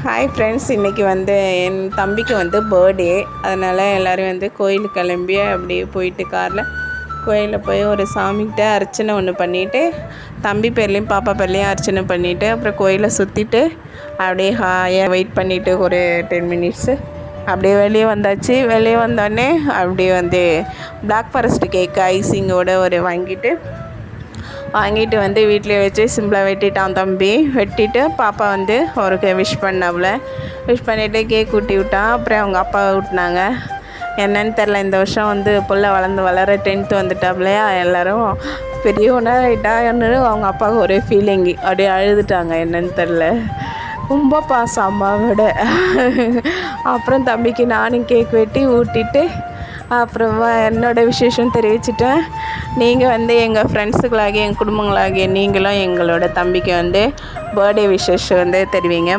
Hi friends, இன்றைக்கி வந்து என் தம்பிக்கு வந்து பர்த்டே. அதனால் எல்லோரும் வந்து கோயிலுக்கு கிளம்பி அப்படியே போயிட்டு காரில் கோயிலில் போய் ஒரு சாமிக்கிட்ட அர்ச்சனை ஒன்று பண்ணிவிட்டு, தம்பி பேர்லேயும் பாப்பா பேர்லேயும் அர்ச்சனை பண்ணிவிட்டு, அப்புறம் கோயிலை சுற்றிட்டு அப்படியே ஹாயாக வெயிட் பண்ணிவிட்டு ஒரு 10 மினிட்ஸு அப்படியே வெளியே வந்தாச்சு. வெளியே வந்தோடனே அப்படியே வந்து பிளாக் ஃபாரஸ்ட் கேக்கு ஐசிங்கோடு ஒரு வாங்கிட்டு வந்து வீட்டிலே வச்சு சிம்பிளாக வெட்டிட்டான் தம்பி. வெட்டிட்டு பாப்பா வந்து அவருக்கு விஷ் பண்ணாப்புல. விஷ் பண்ணிவிட்டு கேக் ஊட்டி விட்டான். அப்புறம் அவங்க அப்பாவை ஊட்டினாங்க. என்னன்னு தெரில, இந்த வருஷம் வந்து புள்ள வளர 10th வந்துட்டாப்புலையா, எல்லோரும் பெரியவனாக ஆகிட்டான்னு அவங்க அப்பாவுக்கு ஒரே ஃபீலிங்கு. அப்படியே அழுதுட்டாங்க. என்னன்னு தெரில, ரொம்ப பாசம் அம்மாவோட. அப்புறம் தம்பிக்கு நானும் கேக் வெட்டி ஊட்டிட்டு அப்புறமா என்னோடய விசேஷம் தெரிவிச்சிட்டேன். நீங்கள் வந்து எங்கள் ஃப்ரெண்ட்ஸுகளாகிய எங்கள் குடும்பங்களாகிய நீங்களும் எங்களோட தம்பிக்கு வந்து பர்த்டே விஷேஷம் வந்து தெரிவிங்க.